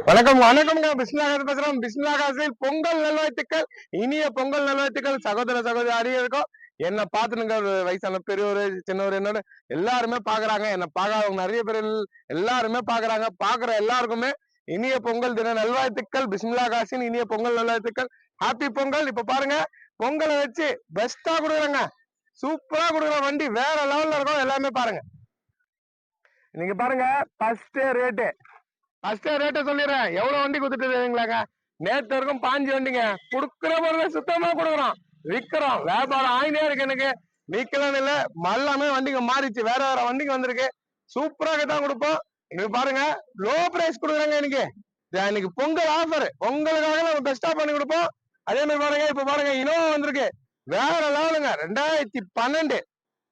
வணக்கம் வணக்கம்ங்க. பிஸ்மில்லாஹ் பேசுறோம். பிஸ்மில்லாஹ் பொங்கல் நல்வாழ்த்துக்கள். இனிய பொங்கல் நல்வாழ்த்துக்கள் சகோதர சகோதரி அனைவருக்கும். என்ன பார்த்துனுங்க வயசான பெரியவர் சின்னவர் என்னோட எல்லாருமே பாக்குறாங்க. என்ன பார்க்காதவங்க நிறைய பேர் எல்லாருமே பாக்குறாங்க. பாக்குற எல்லாருக்குமே இனிய பொங்கல் தின நல்வாழ்த்துக்கள். பிஸ்மில்லாஹ் இனிய பொங்கல் நல்வாழ்த்துக்கள். ஹாப்பி பொங்கல். இப்ப பாருங்க, பொங்கலை வச்சு பெஸ்டா கொடுக்குறாங்க. சூப்பரா கொடுக்குற வண்டி வேற லெவல்ல இருக்கும். எல்லாமே பாருங்க. நீங்க பாருங்க, ஃபர்ஸ்ட் ரேட்டை சொல்லிடுறேன். எவ்வளவு வண்டி கொடுத்துட்டுங்களாங்க? நேற்று வரைக்கும் 5 வண்டிங்க. கொடுக்குற பொருளை சுத்தமா கொடுக்குறோம், விற்கிறோம். வியாபாரம் ஆயினே இருக்கு. எனக்கு நிக்கலன்னு இல்ல, எல்லாமே வண்டிங்க மாறிச்சு. வேற வேற வண்டிங்க வந்திருக்கு. சூப்பராக தான் கொடுப்போம். இன்னைக்கு பாருங்க, லோ பிரைஸ் கொடுக்குறாங்க. இன்னைக்கு பொங்கல் ஆஃபர், பொங்கலுக்காக நம்ம பெஸ்டா பண்ணி கொடுப்போம். அதே மாதிரி பாருங்க, இப்ப பாருங்க இனோவா வந்திருக்கு. வேற லெவலுங்க. 2012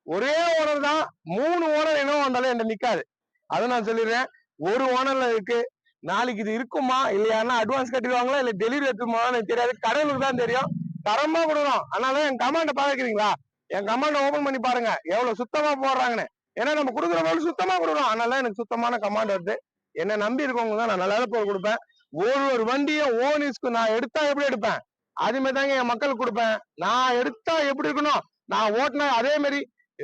ஒரே ஓனர் தான். 3 ஓனர் இனோவா வந்தாலும் என்கிட்ட நிக்காது. அதை நான் சொல்லிடுறேன். ஒரு ஓனர்ல இருக்கு. நாளைக்கு இது இருக்குமா இல்லையானா அட்வான்ஸ் கட்டிடுவாங்களா இல்ல டெலிவரி எடுத்துமா எனக்கு தெரியாது. கடவுளுக்கு தான் தெரியும். தரமா கொடுக்குறோம். அதனால என் கமாண்ட பாக்குறீங்களா? என் கமாண்ட ஓபன் பண்ணி பாருங்க எவ்வளவு சுத்தமா போடுறாங்கன்னு. ஏன்னா நம்ம கொடுக்குற பொருள் சுத்தமா கொடுக்குறோம். அதனால எனக்கு சுத்தமான கமாண்ட் வருது. என்ன நம்பி இருக்கவங்க தான் நான் நல்ல பொருள் கொடுப்பேன். ஒரு வண்டியை ஓனிஸ்க்கு நான் எடுத்தா எப்படி எடுப்பேன் அதுமாரி தாங்க என் மக்களுக்கு கொடுப்பேன். நான் எடுத்தா எப்படி இருக்கணும், நான் ஓட்டினா அதே மாதிரி.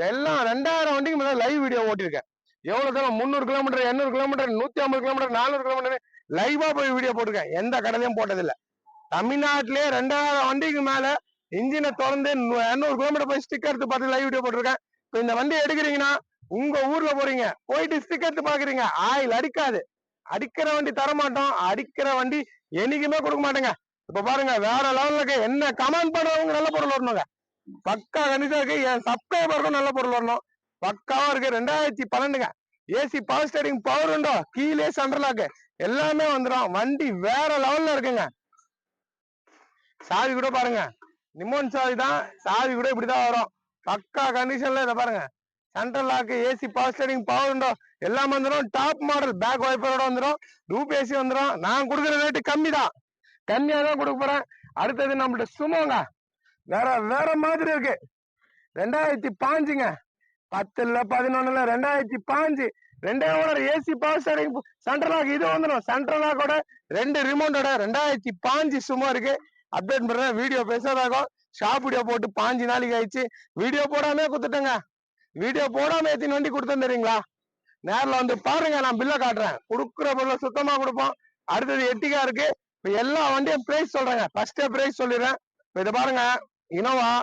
எல்லாம் 2000 வண்டிக்கு மேல லைவ் வீடியோ ஓட்டிருக்கேன். எவ்வளவு தூரம் 300 கிலோமீட்டர் 800 கிலோமீட்டர் 150 கிலோமீட்டர் 400 கிலோமீட்டர் லைவா போய் வீடியோ போட்டிருக்கேன். எந்த கடையிலயும் போட்டதில்லை. தமிழ்நாட்டிலே 2000 வண்டிக்கு மேல இன்ஜினை திறந்து 200 கிலோமீட்டர் போய் ஸ்டிக்கர் எடுத்து பார்த்து லைவ் வீடியோ போட்டிருக்கேன். இப்ப இந்த வண்டி எடுக்கிறீங்கன்னா உங்க ஊர்ல போறீங்க, போயிட்டு ஸ்டிக்கர் எடுத்து பாக்குறீங்க, ஆயில் அடிக்காது. அடிக்கிற வண்டி தர மாட்டோம். அடிக்கிற வண்டி என்னைக்குமே கொடுக்க மாட்டேங்க. இப்ப பாருங்க, வேற லெவல்ல இருக்கு. என்ன கமெண்ட் பண்றவங்க நல்ல பொருள் வரணுங்க. பக்கா கண்டிப்பா இருக்கு. என் சப்ஸ்கிரைபருக்கும் நல்ல பொருள் வரணும். பக்காவா இருக்கு. 2012ங்க. ஏசி பவர் ஸ்டேரிங் பவர் உண்டோ, கீழே சென்ட்ரலாக்கு எல்லாமே வந்துடும். வண்டி வேற லெவல்ல இருக்குங்க. சாவி கூட பாருங்க, நிமோன் சாவி தான். சாவி கூட இப்படிதான் வரும். பக்கா கண்டிஷன்ல இதை பாருங்க. Central lock, AC power steering power window எல்லாம் வந்துடும். டாப் மாடல் பேக் வைப்பரோட வந்துடும். டூப் ஏசி வந்துடும். நான் கொடுக்குற ரேட்டு கம்மி தான், கம்மியா தான் கொடுக்க போறேன். அடுத்தது நம்மள்ட்ட சுமோங்க. வேற வேற மாதிரி இருக்கு. 2005ங்க. 10 இல்ல 11 2005 2 owner AC power steering central lock இது வந்துடும். சென்ட்ரலாக்கோட 2 ரிமோட்டோட 2005 சும்மா இருக்கு. அப்டேட் பண்றேன். வீடியோ பேசாதாகும். ஷாப் வீடியோ போட்டு 5 நாளைக்கு ஆயிடுச்சு. வீடியோ போடாமே கொடுத்துட்டேங்க. வீடியோ போடாம எத்தனை வண்டி கொடுத்தேன் தெரியுங்களா? நேரில் வந்து பாருங்க, நான் பில்ல காட்டுறேன். கொடுக்குற பொருளை சுத்தமா கொடுப்போம். அடுத்தது எட்டிகா இருக்கு. இப்ப எல்லா வண்டியும் பிரைஸ் சொல்றேங்க. ஃபர்ஸ்டே பிரைஸ் சொல்லிடுறேன். இதை பாருங்க, இனோவா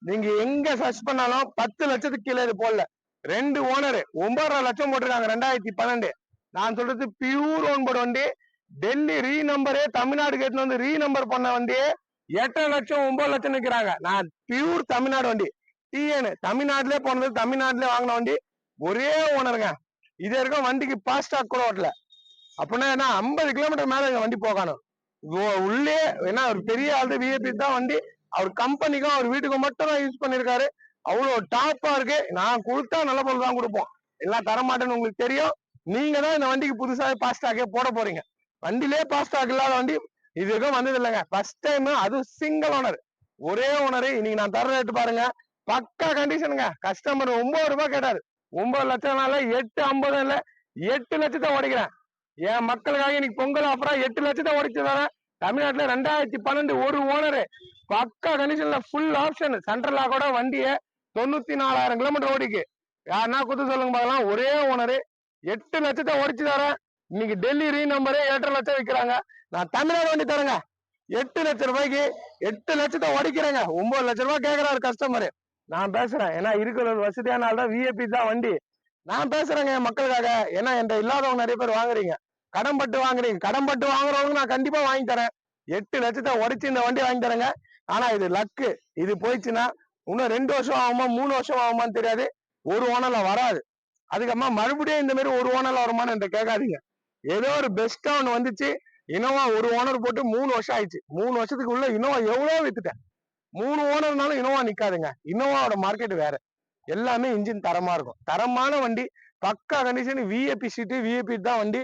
நீங்க எங்க சர்ச் பண்ணாலும் 10 லட்சத்துக்கு கீழே இது போடல. 2 ஓனர் 9.5 லட்சம் போட்டிருக்காங்க. 2012 நான் சொல்றது பியூர் ஓன் போர்டு வண்டி. டெல்லி ரீ நம்பரே தமிழ்நாடு கேட்டு வந்து ரீ நம்பர் பண்ண வண்டியே 8 லட்சம் 9 லட்சம் நிக்கிறாங்க. நான் பியூர் தமிழ்நாடு வண்டி. டிஎன் தமிழ்நாட்டிலே போனது, தமிழ்நாட்டிலே வாங்கின வண்டி. ஒரே ஓனருங்க. இது வரைக்கும் வண்டிக்கு பாஸ்டாக் கூட ஓட்டல. அப்படின்னா என்ன, 50 கிலோமீட்டர் மேல வண்டி போகணும். உள்ளே ஏன்னா ஒரு பெரிய ஆளு விஐபி தான் வண்டி. அவர் கம்பெனிக்கும் அவர் வீட்டுக்கும் மட்டும் தான் யூஸ் பண்ணிருக்காரு. அவ்வளவு டாப்பா இருக்கு. நான் கொடுத்தா நல்ல பொருள் தான் கொடுப்போம். எல்லாம் தரமாட்டேன்னு உங்களுக்கு தெரியும். நீங்க தான் இந்த வண்டிக்கு புதுசாக பாஸ்டாகே போட போறீங்க. வண்டிலே பாஸ்டாக் இல்லாத வண்டி இது வரைக்கும் வந்தது இல்லைங்க. ஃபர்ஸ்ட் டைம், அது சிங்கிள் ஓனர், ஒரே ஓனர். இன்னைக்கு நான் தர ரேட்டு பாருங்க, பக்கா கண்டிஷனுங்க. கஸ்டமர் 9 ரூபாய் கேட்டாரு. 9 லட்சம்னால 850 இல்ல 8 லட்சத்தை உடைக்கிறேன். என் மக்களுக்காக இன்னைக்கு பொங்கல் ஆஃபரா 8 லட்சத்தை உடைச்சு தரேன். தமிழ்நாட்டுல 2012 ஒரு ஓனரு, பக்கா கண்டிஷன்ல ஃபுல் ஆப்ஷன். சென்ட்ரல் லாக்கோட வண்டியை 94,000 கிலோமீட்டர் ஓடிக்கு. யாருன்னா குத்து சொல்லுங்க பார்க்கலாம். ஒரே ஓனரு 8 லட்சத்தை உடைச்சு தரேன். இன்னைக்கு டெல்லி ரீ நம்பரே 8 லட்சம் விற்கிறாங்க. நான் தமிழ்நாடு வண்டி தரேங்க 8 லட்சம் ரூபாய்க்கு. 8 லட்சத்தை உடைக்கிறேங்க. 9 லட்சம் ரூபாய் கேட்கிறாரு கஸ்டமர். நான் பேசுறேன். ஏன்னா இருக்கிற வசதியான ஆள் தான், விஐபி தான் வண்டி. நான் பேசுறேங்க என் மக்களுக்காக. ஏன்னா என்கிட்ட இல்லாதவங்க நிறைய பேர் வாங்குறீங்க, கடன் பட்டு வாங்குறீங்க. கடன் பட்டு வாங்குறவங்க நான் கண்டிப்பா வாங்கி தரேன். 8 லட்சத்தை உடைச்சு இந்த வண்டி வாங்கி தரேங்க. ஆனா இது லக்கு. இது போயிடுச்சுன்னா இன்னும் 2 வருஷம் ஆகுமா 3 வருஷம் ஆகுமான்னு தெரியாது. ஒரு ஓனர்ல வராது. அதுக்கப்புறமா மறுபடியும் இந்த மாதிரி ஒரு ஓனர்ல வருமானு என்கிட்ட கேட்காதீங்க. ஏதோ ஒரு பெஸ்டா ஒண்ணு வந்துச்சு. இனோவா ஒரு ஓனர் போட்டு 3 வருஷம் ஆயிடுச்சு. 3 வருஷத்துக்கு உள்ள இனோவா எவ்வளவு வித்துட்டேன். 3 ஓனர்னாலும் இனோவா நிக்காதுங்க. இனோவாவோட மார்க்கெட் வேற. எல்லாமே இன்ஜின் தரமா இருக்கும். தரமான வண்டி, பக்கா கண்டிஷன். விஐபி சீட்டு, விஐபி தான் வண்டி.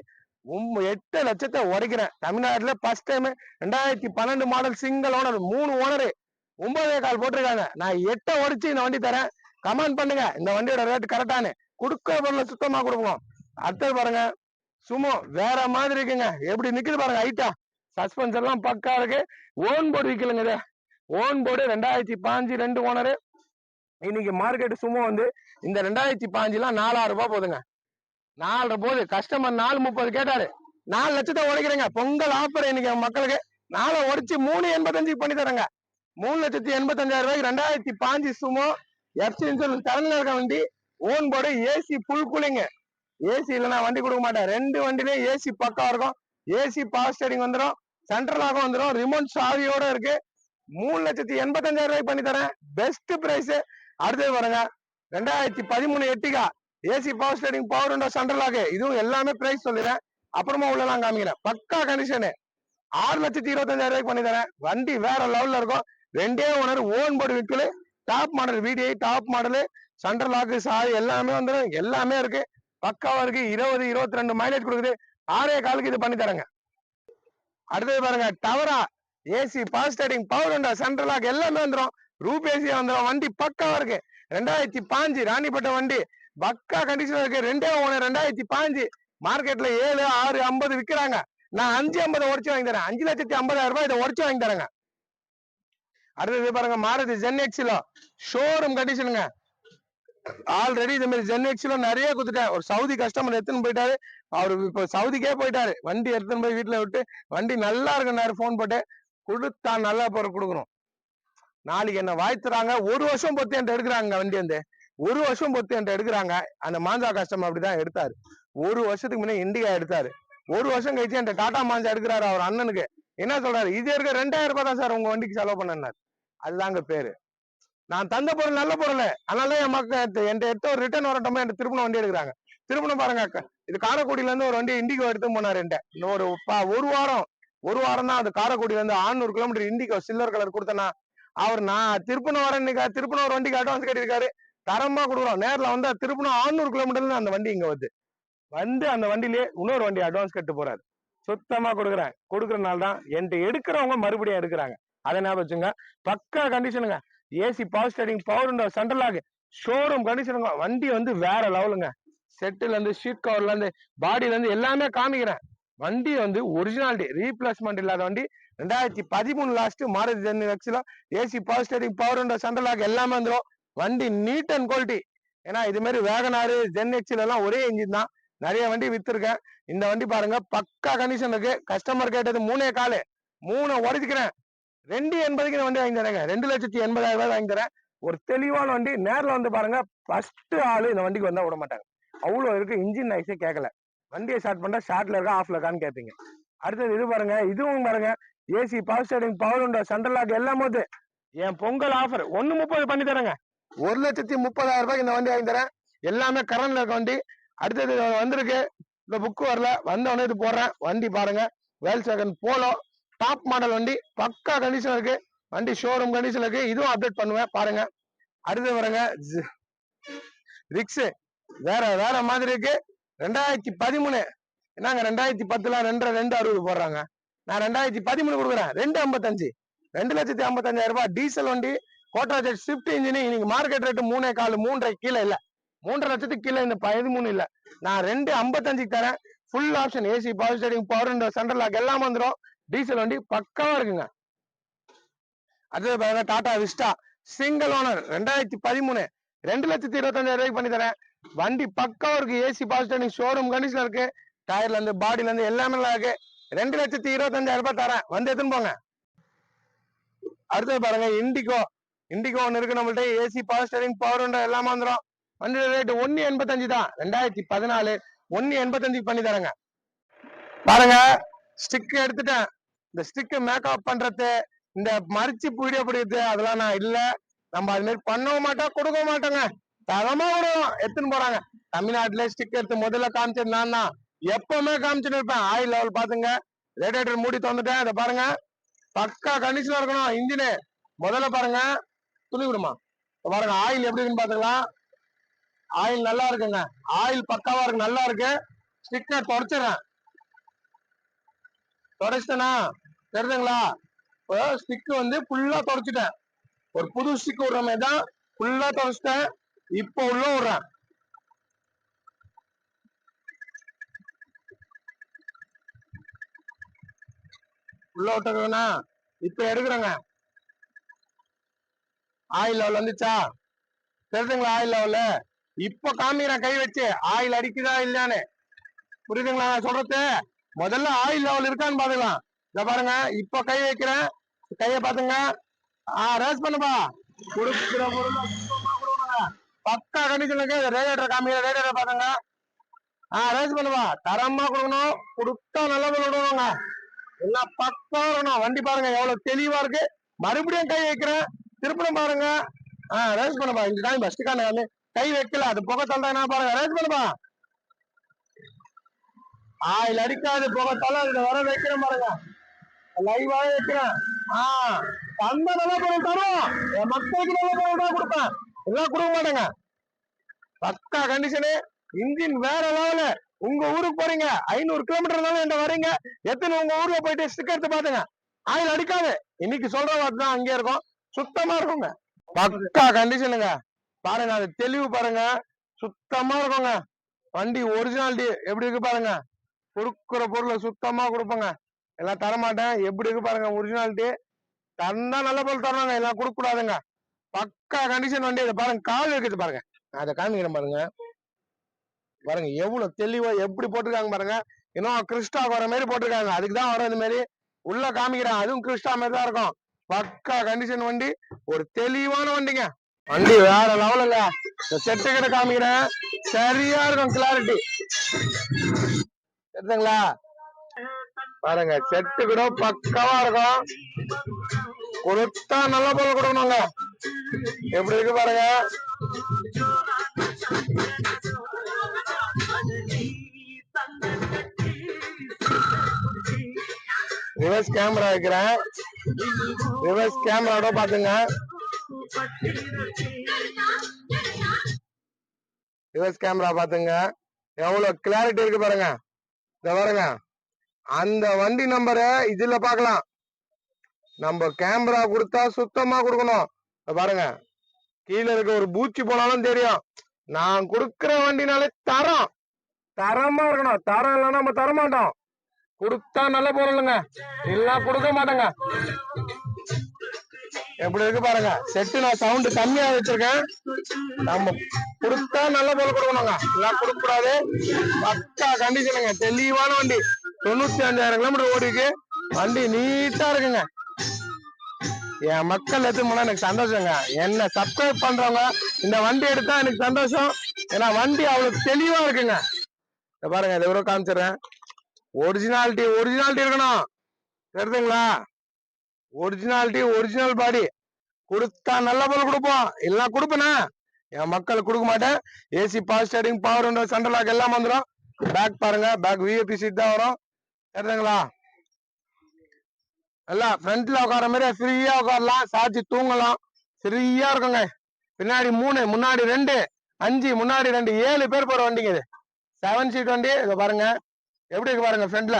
8 லட்சத்தை உடைக்கிறேன். தமிழ்நாட்டுல first time 2012 model single owner, 3 owner 9.25 போட்டிருக்காங்க. நான் 8 உடைச்சு இந்த வண்டி தரேன். கமெண்ட் பண்ணுங்க இந்த வண்டியோட ரேட் கரெக்டானு. கொடுக்க பொருளை சுத்தமா கொடுப்போம். அடுத்தது பாருங்க, சும்மா வேற மாதிரி இருக்குங்க. எப்படி நிக்குது பாருங்க ஹைட்டா. சஸ்பென்ஸ் எல்லாம் பக்கா இருக்கு. ஓன் போர்டு விக்கலுங்க இது. Own board 2005 2 owner. இன்னைக்கு மார்க்கெட் சும்மா வந்து இந்த 2005 4000 ரூபாய் போகுதுங்க. 4 போகுது. கஸ்டமர் 430 கேட்டாரு. 4 லட்சத்தை உடைக்கிறேங்க. பொங்கல் ஆஃபர் இன்னைக்கு மக்களுக்கு 4 உடைச்சு 385 பண்ணி தரேங்க. 3,85,000 ரூபாய்க்கு 2005 சுமோ எஃப்சி இன்சூரன்ஸ் கடன்ல இருக்க வண்டி. Own board AC full cooling. AC இல்லைன்னா வண்டி கொடுக்க மாட்டேன். 2 வண்டிலையும் ஏசி பக்கா இருக்கும். ஏசி பவர் ஸ்டேரிங் வந்துடும். சென்ட்ரலாக வந்துடும். ரிமோட் சாவியோட இருக்கு. 3,85,000 ரூபாய்க்கு பண்ணி தரேன். Best price. அடுத்தது பாருங்க 2013 Ertiga AC power steering power window சென்ட்ரலாக. இதுவும் எல்லாமே பிரைஸ் சொல்லிடுறேன். அப்புறமா உள்ளலாம் காமிக்கிறேன். பக்கா கண்டிஷனு. 6,25,000 ரூபாய்க்கு பண்ணி தரேன். வண்டி வேற லெவல்ல இருக்கும். 2 ஓனர். ஓன் போர்டு விக்கலு. Top model VDI top model. Central lock சாவி எல்லாமே வந்துடும். எல்லாமே இருக்கு. பக்காவா இருக்கு. 20 22 மைலேஜ் கொடுக்குது. 6.25 இது பண்ணி தரேங்க. அடுத்தது பாருங்க Tavera AC power steering power window central lock எல்லாமே வந்துடும். ரூப் ஏசி வந்துடும். வண்டி பக்காவா இருக்கு. 2005 ராணிப்பட்ட வண்டி பக்கா கண்டிஷன் இருக்கு. 2 ஓனர். 2005 மார்க்கெட்ல 7 6 50 விக்கிறாங்க. நான் 5.50 உடச்சு வாங்கி தரேன். 5,50,000 ரூபாய் இதை உடச்சு வாங்கி தரேங்க. அடுத்தது பாருங்க மாருதி ZX-ல ஷோரூம் கண்டிஷனுங்க. ஆல்ரெடி இந்த மாதிரி ZX-ல நிறைய குடுத்துட்டேன். ஒரு சவுதி கஸ்டமர் எடுத்துன்னு போயிட்டாரு. அவரு இப்ப சவுதிக்கே போயிட்டாரு. வண்டி எடுத்துன்னு போய் வீட்டுல விட்டு வண்டி நல்லா இருக்குன்னாரு. போன் போட்டு கொடுத்தா நல்லா பொருள் கொடுக்கணும். நாளைக்கு என்ன வாழ்த்துறாங்க. 1 வருஷம் பொத்து என்கிட்ட எடுக்கிறாங்க. வண்டி வந்து 1 வருஷம் பொத்து என்கிட்ட எடுக்கிறாங்க. அந்த மாஞ்சா கஸ்டமர் அப்படிதான் எடுத்தாரு. 1 வருஷத்துக்கு முன்னே இண்டிகா எடுத்தாரு. 1 வருஷம் கழிச்சு என்கிட்ட டாடா மாஞ்சா எடுக்கிறாரு. அவர் அண்ணனுக்கு என்ன சொல்றாரு, இது இருக்க 2,000 ரூபாய் தான் சார் உங்க வண்டிக்கு செலவு பண்ணாரு. அதுதாங்க பேரு. நான் தந்த பொருள் நல்ல பொருள். அதனால என் மக்கள் என்கிட்ட எடுத்து ஒரு ரிட்டர்ன் வரட்டும் என்கிட்ட திருப்பணம் வண்டி எடுக்கிறாங்க. திருப்பணம் பாருங்க. இது காரைக்குடியில இருந்து ஒரு வண்டி இண்டிகோ எடுத்து போனாரு. என்கிட்ட ஒரு வாரம் தான். அது காரைக்குடியில இருந்து 600 கிலோமீட்டர் இண்டிகோ சில்வர் கலர் கொடுத்தனா. அவர் நான் திருப்பணம் வரேன். திருப்பணம் ஒரு வண்டிக்கு அட்வான்ஸ் கட்டியிருக்காரு. தரமா கொடுக்குறோம். நேரில் வந்து திருப்பணம் 600 கிலோமீட்டர்ல அந்த வண்டி இங்க வந்து அந்த வண்டியிலே இன்னொரு வண்டி அட்வான்ஸ் கட்டு போறாரு. சுத்தமா கொடுக்குறேன். கொடுக்குறனால தான் என்கிட்ட எடுக்கிறவங்க மறுபடியும் எடுக்கிறாங்க. அதை ஞாபகம் வச்சுங்க. பக்கா கண்டிஷனுங்க. AC power steering power window சென்ட்ரலாக ஷோரூம் கண்டிஷனுங்க. வண்டி வந்து வேற லெவலுங்க. செட்டுல இருந்து ஷீட் கவர்ல இருந்து பாடியில இருந்து எல்லாமே காமிக்கிறேன். வண்டி வந்து ஒரிஜினாலிட்டி ரீப்ளேஸ்மெண்ட் இல்லாத வண்டி. 2013 லாஸ்ட் மாருதி ZX-ல AC power steering power window சென்ட்ரலாக எல்லாமே வந்துடும். வண்டி நீட் அண்ட் குவாலிட்டி. ஏன்னா இது மாதிரி வேகனாரு ZX-ல எல்லாம் ஒரே இன்ஜின் தான். நிறைய வண்டி வித்துருக்கேன். இந்த வண்டி பாருங்க பக்கா கண்டிஷன் இருக்கு. கஸ்டமர் கேட்டது 3.25 3 உடச்சுக்கிறேன். 2.80க்கு இந்த வண்டி வாங்கி தரேங்க. 2,80,000 ரூபாய் வாங்கி தரேன். ஒரு தெளிவான வண்டி. நேரில் வந்து பாருங்க. ஃபர்ஸ்ட் ஆளு இந்த வண்டிக்கு வந்தா விட மாட்டாங்க. அவ்வளவு இருக்கு. இன்ஜின் நைஸே கேட்கல. வண்டியை ஸ்டார்ட் பண்ணா ஷார்ட்ல இருக்கா ஆஃப்ல இருக்கான்னு கேட்பீங்க. அடுத்தது இது பாருங்க. இதுவும் பாருங்க AC power steering power window central lock எல்லாம் போது என் பொங்கல் ஆஃபர் 1.30 பண்ணி தரேங்க. 1,30,000 ரூபாய்க்கு இந்த வண்டி வாங்கி தரேன். எல்லாமே கரண்ட்ல இருக்க வண்டி. அடுத்தது வந்திருக்கு. இந்த புக் வரல. வந்தவொடனே இது போடுறேன். வண்டி பாருங்க வேல்சேகன் போலோ டாப் மாடல் வண்டி. பக்கா கண்டிஷன் இருக்கு. வண்டி ஷோரூம் கண்டிஷன் இருக்கு. இதுவும் அப்டேட் பண்ணுவேன் பாருங்க. அடுத்து வரங்க ரிக்ஸ் வேற வேற மாதிரி இருக்கு. 2013 என்னங்க 2010ல 2,60 போடுறாங்க. நான் 2013 கொடுக்குறேன். 2.55 2,55,000 ரூபாய் டீசல் வண்டி. கோட்ராஜெட் ஸ்விஃப்ட் இன்ஜின். இன்னைக்கு மார்க்கெட் ரேட்டு 3.25 3.5 கீழே இல்ல. 3.5 லட்சத்துக்கு கீழே இந்த 13 இல்ல. நான் 2.55 தரேன். Full option AC power steering power window central lock எல்லாம் வந்துடும். டீசல் வண்டி பக்காவா இருக்குங்க. அடுத்தது பாருங்க டாடா விஸ்டா சிங்கிள் ஓனர் 2013 2,25,000 ரூபாய்க்கு பண்ணி தரேன். வண்டி பக்காவா இருக்கு. ஏசி பவர் ஸ்டேரிங் ஷோரூம் கண்டிஷன்ல இருக்கு. டயர்ல இருந்து பாடியில இருந்து எல்லாமே நல்லா இருக்கு. 2,25,000 ரூபாய் தரேன். வந்து எடுத்துன்னு போங்க. அடுத்தது பாருங்க இண்டிகோ ஒன்னு இருக்கு நம்மள்ட்ட. AC power steering power window எல்லாமே வந்துடும். வண்டி ரேட் 1.85 தான். 2014 1.85 பண்ணி தரேங்க. பாருங்க ஸ்டிக் எடுத்துட்டேன். இந்த ஸ்டிக் மேக்கப் பண்றது இந்த மறிச்சு வீடியோ பிடிக்கிறது அதெல்லாம் நான் இல்ல. நம்ம அது மாதிரி பண்ணவும் மாட்டோம் கொடுக்க மாட்டோங்க. தரமா விடுவோம். எடுத்துன்னு போறாங்க. தமிழ்நாட்டுல ஸ்டிக் எடுத்து முதல்ல காமிச்சது நான் தான். எப்பவுமே காமிச்சுட்டு இருப்பேன். ஆயில் லெவல் பாத்துங்க. ரேடியேட்டர் மூடி தந்துட்டேன். இதை பாருங்க பக்கா கண்டிஷனா இருக்கணும். இன்ஜினு முதல்ல பாருங்க துணி விடுமா. பாருங்க ஆயில் எப்படி இருக்குன்னு பாத்துக்கலாம். ஆயில் நல்லா இருக்குங்க. ஆயில் பக்காவா இருக்கு. நல்லா இருக்கு. ஸ்டிக்கர் தொடச்சிடறேன். தொடச்சிட்டேனா தெரியுதுங்களா. ஸ்டிக் வந்து ஃபுல்லா தொடச்சிட்டேன். ஒரு புது ஸ்டிக் விடுற மாதிரி தான் ஃபுல்லா தொடச்சிட்டேன். இப்போ உள்ள விடுறேன். உள்ள விட்டுருக்கா இப்ப எடுக்கிறேங்க. ஆயில் லெவல் வந்துச்சா தெரியுதுங்களா? ஆயில் லெவல்ல இப்ப காமிக்கிறேன் கை வச்சு ஆயில் அடிக்குதா இல்லையான்னு. புரியுதுங்களா சொல்றது? முதல்ல ஆயில் லெவல் இருக்கான்னு பாத்துக்கலாம். இத பாருங்க இப்ப கை வைக்கிறேன். கைய பாத்துங்க. ரேஸ் பண்ணுப்பா. கொடுக்குற பொருள் பக்கா கண்டிஷனுக்கு ரேடியேட்டர் காமிக்கிற ரேடியேட்டர் பாத்துங்க. ரேஸ் பண்ணுவா. தரமா கொடுக்கணும். கொடுத்தா நல்ல விடுவாங்க. எல்லாம் பக்கம் இருக்கணும். வண்டி பாருங்க எவ்வளவு தெளிவா இருக்கு. மறுபடியும் கை வைக்கிறேன். திருப்பணம் பாருங்க. ரேஸ் பண்ணுப்பா. இங்க காமி பஸ்ட் காமி கை வைக்கல. அது புகை தள்ளா என்ன பாருங்க. ரேஸ் பண்ணுப்பா. ஆயில் அடிக்காது புகை தள்ள. இதை வர வைக்கிறேன் பாருங்க. லைவாவே வைக்கிறேன். அந்த நல்ல பொருள் தரும். என் மக்களுக்கு நல்ல பொருள் தான் கொடுப்பேன். எல்லாம் கொடுக்க மாட்டேங்க. பக்கா கண்டிஷனு. இன்ஜின் வேற லெவலு. உங்க ஊருக்கு போறீங்க 500 கிலோமீட்டர் இருந்தாலும் என்ன வரீங்க. எத்தனை உங்க ஊர்ல போயிட்டு ஸ்டிக்கர் எடுத்து பாத்துங்க. ஆயில் அடிக்காது. இன்னைக்கு சொல்ற வார்த்தை தான் அங்கே இருக்கும். சுத்தமா இருக்குங்க. பக்கா கண்டிஷனுங்க. பாருங்க அது தெளிவு பாருங்க. சுத்தமா இருக்குங்க. வண்டி ஒரிஜினாலிட்டி எப்படி இருக்கு பாருங்க. கொடுக்குற பொருளை சுத்தமா கொடுப்பங்க. எல்லாம் தரமாட்டேன். எப்படி இருக்கு பாருங்க ஒரிஜினாலிட்டி. தந்தா நல்ல பொருள் தரணுங்க. எல்லாம் கொடுக்க கூடாதுங்க. பக்கா கண்டிஷன் வண்டி. இதை பாருங்க கால் இருக்குது பாருங்க. அதை காமிக்கிறேன் பாருங்க. பாருங்க எவ்வளவு தெளிவா எப்படி போட்டிருக்காங்க பாருங்க. இன்னும் கிறிஸ்டா வர மாதிரி போட்டிருக்காங்க. அதுக்குதான் வரும் இந்த மாதிரி உள்ள காமிக்கிறேன். அதுவும் கிறிஸ்டா மாதிரி தான் இருக்கும். பக்கா கண்டிஷன் வண்டி. ஒரு தெளிவான வண்டிங்க. வண்டி வேற லெவலுங்க. செட்டு கிட்ட காமிக்கிறேன். சரியா இருக்கும் கிளாரிட்டி. எடுத்துங்களா பாருங்க. செட்டு கூட பக்காவா இருக்கும். கொடுத்தா நல்ல பொருள் கொடுக்கணுங்க. எப்படி இருக்கு பாருங்க. ரிவர்ஸ் கேமரா வைக்கிறேன். ரிவர்ஸ் கேமராவோட பாத்துங்க. ரிவர்ஸ் கேமரா பாத்துங்க. எவ்வளவு கிளாரிட்டி இருக்கு பாருங்க. இத பாருங்க. அந்த வண்டி நம்பரை இதுல பாக்கலாம். நம்ம கேமரா கொடுத்தா சுத்தமா கொடுக்கணும். பாருங்க கீழே இருக்க ஒரு பூச்சி போனாலும் தெரியும். நான் கொடுக்கிற வண்டினாலே தரம். தரமா இருக்கணும். தரம் இல்லைன்னா நம்ம தரமாட்டோம். கொடுத்தா நல்ல பொருளுங்க. எல்லாம் கொடுக்க மாட்டேங்க. எப்படி இருக்கு பாருங்க. செட்டு நான் சவுண்ட் கம்மியா வச்சிருக்கேன். நம்ம கொடுத்தா நல்ல பொருள் கொடுக்கணுங்க. எல்லாம் கொடுக்க கூடாது. பக்கா கண்டிஷனுங்க. தெளிவான வண்டி. 95,000 கிலோமீட்டர் ஓடிக்கு. வண்டி நீட்டா இருக்குங்க. என் மக்கள் எடுத்துனா எனக்கு சந்தோஷங்க. என்ன சப்ஸ்கிரைப் பண்றவங்க இந்த வண்டி எடுத்தா எனக்கு சந்தோஷம். ஏன்னா வண்டி அவ்வளவு தெளிவா இருக்குங்க. பாருங்க இதை கூட காமிச்சிடுறேன். ஒரிஜினாலிட்டி இருக்கணும். தெரியுதுங்களா? ஒரிஜினாலிட்டி ஒரிஜினல் பாடி. கொடுத்தா நல்ல பொருள் கொடுப்போம். எல்லாம் கொடுப்பேனா என் மக்களுக்கு கொடுக்க மாட்டேன். AC power steering power window central lock எல்லாம் வந்துடும். பேக் பாருங்க. பேக் விஐபி சீட் தான் வரும். தெரியுதுங்களா? எல்லாம் ஃப்ரண்ட்ல உட்கார மாதிரி ஃப்ரீயா உட்காரலாம். சாட்சி தூங்கலாம். ஃப்ரீயா இருக்குங்க. பின்னாடி 3 முன்னாடி 2 5 முன்னாடி 2 7 பேர் போற வண்டிங்க இது. 7 சீட் வண்டி. இதை பாருங்க எப்படி இருக்கு பாருங்க. ஃப்ரண்ட்ல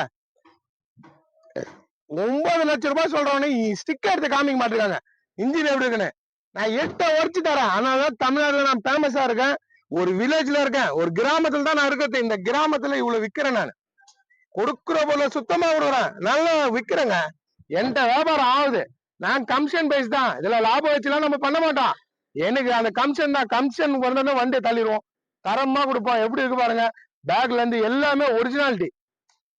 9 லட்சம் ரூபாய் சொல்றவனே ஸ்டிக்கர் எடுத்து காமிக்க மாட்டிருக்காங்க. இன்ஜின் எப்படி இருக்குன்னு நான் 8 உரைச்சு தரேன். அதனாலதான் தமிழ்நாடுல நான் ஃபேமஸா இருக்கேன். ஒரு வில்லேஜ்ல இருக்கேன். ஒரு கிராமத்துல தான் நான் இருக்கிறது. இந்த கிராமத்துல இவ்வளவு விக்கிறேன். நான் கொடுக்குற போல சுத்தமா விடுறேன். நல்லா விக்கிறேங்க. என்கிட்ட வியாபாரம் ஆகுது. நான் கமிஷன் பேஸ் தான். இதுல லாபம் வச்சுலாம் நம்ம பண்ண மாட்டோம். எனக்கு அந்த கமிஷன் தான். கமிஷன் வரணும்னா வண்டியை தள்ளிடுவோம். தரமா கொடுப்போம். எப்படி இருக்கு பாருங்க. பேக்ல இருந்து எல்லாமே ஒரிஜினாலிட்டி.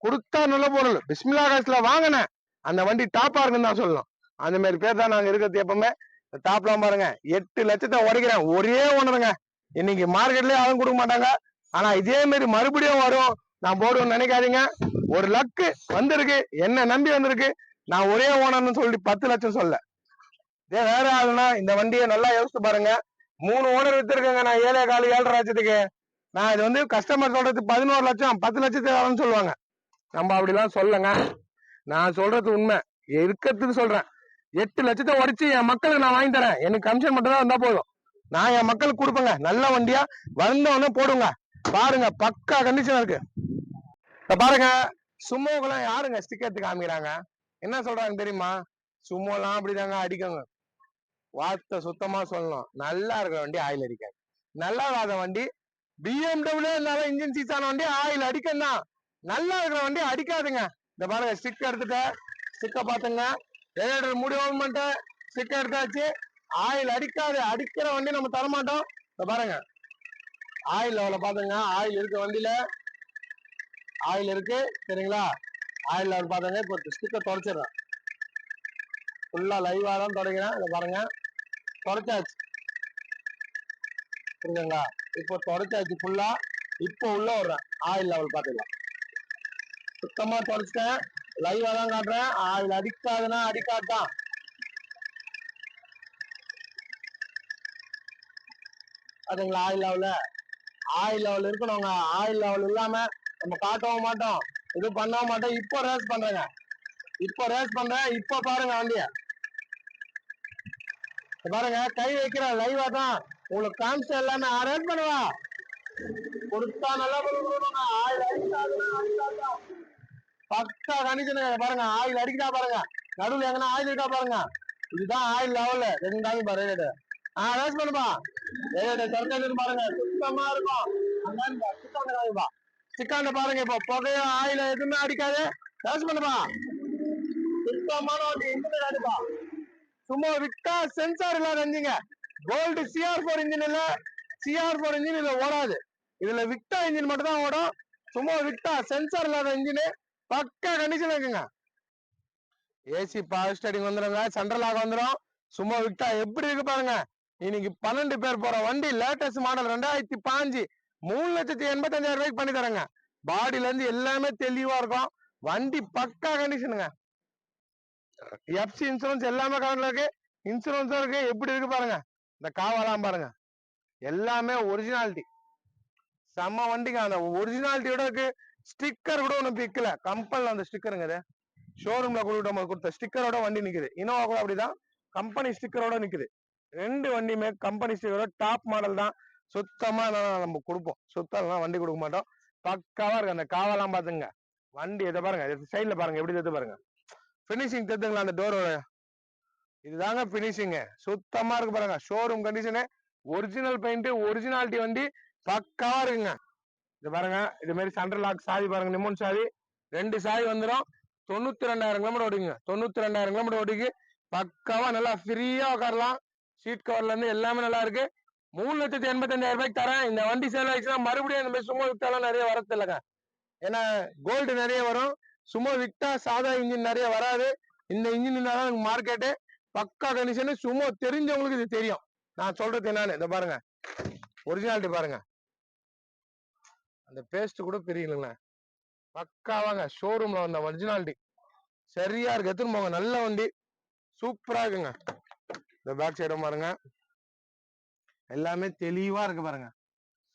கொடுத்தா நல்ல பொருள். பிஸ்மில்லா காசுல வாங்கினேன். அந்த வண்டி டாப்பா இருக்குன்னு தான் சொல்லணும். அந்த மாதிரி பேர் தான் நாங்க இருக்கிறது. எப்பவுமே டாப்லாம் பாருங்க. 8 லட்சத்தை உடைக்கிறேன். ஒரே ஒண்ணுங்க. இன்னைக்கு மார்க்கெட்லயே யாரும் கொடுக்க மாட்டாங்க. ஆனா இதே மாதிரி மறுபடியும் வரும். நான் போடுவேன்னு நினைக்காதீங்க. ஒரு லக்கு வந்திருக்கு. என்ன நம்பி வந்திருக்கு. நான் ஒரே ஓனர்னு சொல்லி 10 லட்சம் சொல்ல. இதே வேற ஆளுனா இந்த வண்டியை நல்லா யோசிச்சு பாருங்க. 3 ஓனர் வித்துருக்கேங்க. நான் 7,4 7,5 லட்சத்துக்கு. நான் இது வந்து கஸ்டமர் சொல்றது 11 லட்சம் 10 லட்சத்துக்கு ஆகும்னு சொல்லுவாங்க. நம்ம அப்படிலாம் சொல்லுங்க. நான் சொல்றது உண்மை. இருக்கிறதுக்கு சொல்றேன். 8 லட்சத்தை உடைச்சு என் மக்களுக்கு நான் வாங்கி தரேன். எனக்கு கமிஷன் மட்டும் தான் இருந்தா போதும். நான் என் மக்களுக்கு கொடுப்பேங்க. நல்ல வண்டியா வந்தவொடனே போடுங்க. பாருங்க பக்கா கண்டிஷன் இருக்கு. பாருங்க சுமோக்கெல்லாம் யாருங்க ஸ்டிக்கர் எடுத்து காமிக்கிறாங்க. என்ன சொல்றாங்க தெரியுமா? சுமோலாம் அப்படிதாங்க அடிக்கங்க. வார்த்தை சுத்தமா சொல்லணும். நல்லா இருக்கிற வண்டி ஆயில் அடிக்காது. நல்லா இல்லாத வண்டி BMW இருந்தாலும் இன்ஜின் சீஸான வண்டி ஆயில் அடிக்கணும். நல்லா இருக்கிற வண்டி அடிக்காதுங்க. இந்த பாருங்க ஸ்டிக் எடுத்துட்ட ஸ்டிக்க பாத்துங்க. ரேடியேட்டர் மூடி ஓபன் பண்ணிட்டு ஸ்டிக் எடுத்தாச்சு. ஆயில் அடிக்காது, அடிக்கிற வண்டி நம்ம தரமாட்டோம். பாருங்க ஆயில் லெவல பாத்துங்க. ஆயில் இருக்கு வண்டியில, ஆயில் இருக்கு சரிங்களா. ஆயில் லெவல் பாத்துங்க. இப்போ ஸ்டிக்கர் தொடச்சிடுறேன். ஃபுல்லா லைவா தான் தொடங்கிறேன். இதை பாருங்க தொடச்சாச்சு புரியுதுங்களா. இப்போ தொடச்சாச்சு ஃபுல்லா. இப்போ உள்ள விடுறேன். ஆயில் லெவல் பாத்துக்கலாம். சுத்தமா தொடச்சிட்டேன். லைவா தான் காட்டுறேன். ஆயில் அடிக்காதுன்னா அடிக்காதான். அதுங்களா ஆயில் லெவல் இருக்கணுங்க. ஆயில் லெவல் இல்லாம நம்ம காட்டவும் மாட்டோம், இது பண்ணவும் மாட்டோம். இப்போ ரேஸ் பண்றேங்க. இப்போ ரேஸ் பண்றேன். இப்போ பாருங்க வண்டிய பாருங்க. கை வைக்கிறேன் லைவா தான் உங்களுக்கு காமிச்ச எல்லாமே. ரேஸ் பண்ணுவா கொடுத்தா நல்லா கொடுக்கணும். ஆயில் அடிக்காதுன்னா பக்கா கண்டிஷன் பாருங்க. ஆயில் அடிக்கிறா பாருங்க. நடுவில் எங்கன்னா ஆயில் இருக்கா பாருங்க. இதுதான் ஆயில் லெவல். ரெண்டாவது பாருங்க. ரேஸ் பண்ணுப்பா. திறந்து பாருங்க. சுத்தமா இருக்கும். சிக்காண்ட பாருங்க. இப்போ புகைய ஆயில எதுவுமே அடிக்காது. ரேஸ் பண்ணுப்பா. சுத்தமான வண்டி இன்ஜின் அடிப்பா. சும்மா விட்டா சென்சார் இல்லாத இன்ஜிங்க. கோல்டு CR4 இன்ஜின் இல்ல. CR4 இன்ஜின் இதுல ஓடாது. இதுல விக்டா இன்ஜின் மட்டும் தான் ஓடும். சும்மா விட்டா சென்சார் இல்லாத இன்ஜின் பக்கா கண்டிஷன் இருக்குங்க. ஏசி பவர் ஸ்டேரிங் வந்துருங்க. சென்ட்ரல் லாக் வந்துடும். சும்மா விட்டா எப்படி இருக்கு பாருங்க. இன்னைக்கு 12 பேர் போற வண்டி லேட்டஸ்ட் மாடல் 2005 3,85,000 ரூபாய்க்கு பண்ணி தரேங்க. பாடியில இருந்து எல்லாமே தெளிவா இருக்கும். வண்டி பக்கா கண்டிஷனுங்க. FC இன்சூரன்ஸ் எல்லாமே கரண்ட்ல இருக்கு. இன்சூரன்ஸும் இருக்கு. எப்படி இருக்கு பாருங்க. இந்த காவலாம் பாருங்க. எல்லாமே ஒரிஜினாலிட்டி. செம்ம வண்டிங்க. அந்த ஒரிஜினாலிட்டியோட இருக்கு. ஸ்டிக்கர் கூட ஒண்ணு பிக்கல. கம்பல்ல அந்த ஸ்டிக்கருங்க. ஷோரூம்ல கொடுத்த ஸ்டிக்கரோட வண்டி நிக்குது. இனோவா கூட அப்படிதான் கம்பெனி ஸ்டிக்கரோட நிக்குது. ரெண்டு வண்டியுமே கம்பெனி ஸ்டிக்கரோட டாப் மாடல் தான். சுத்தமா நம்ம கொடுப்போம். சுத்தம் வண்டி கொடுக்க மாட்டோம். பக்காவா இருக்கு. அந்த காவலாம் பாத்துங்க. வண்டி எதை பாருங்க. சைட்ல பாருங்க எப்படி தெரிஞ்சு பாருங்க. பினிஷிங் தெரிஞ்சுங்களா அந்த டோரோட. இதுதாங்க பினிஷிங். சுத்தமா இருக்கு பாருங்க. Showroom condition. Original paint, originality வண்டி பக்காவா இருக்குங்க. இது பாருங்க. இது மாதிரி சென்ட்ரல் லாக் சாவி பாருங்க. நிம்மன் சாவி 2 சாவி வந்துடும். 92,000 கிலோமீட்டர் ஓடிங்க. 92,000 கிலோமீட்டர் ஓடிக்கு பக்காவா நல்லா ஃப்ரீயா உட்காரலாம். சீட் கவர்ல இருந்து எல்லாமே நல்லா இருக்கு. 3,85,000 ரூபாய்க்கு தரேன். இந்த வண்டி சேல் ஆயிடுச்சுன்னா மறுபடியும் இந்த மாதிரி சும்மா விட்டாலும் நிறைய வரது இல்லைங்க. ஏன்னா கோல்டு நிறைய வரும். சும்மா விட்டா சாதா இன்ஜின் நிறைய வராது. இந்த இன்ஜின் இருந்தாலும் மார்க்கெட்டு பக்கா கண்டிஷனு. சும்மா தெரிஞ்சவங்களுக்கு இது தெரியும். நான் சொல்றது என்னன்னு இதை பாருங்க. ஒரிஜினாலிட்டி பாருங்க. அந்த பேஸ்ட் கூட தெரியலங்களா. பக்காவாங்க. ஷோரூம்ல வந்த ஒரிஜினாலிட்டி சரியா இருக்கு. எடுத்துன்னு போங்க. நல்ல வண்டி சூப்பரா இருக்குங்க. இந்த பேக் சைடும் பாருங்க. எல்லாமே தெளிவா இருக்கு பாருங்க.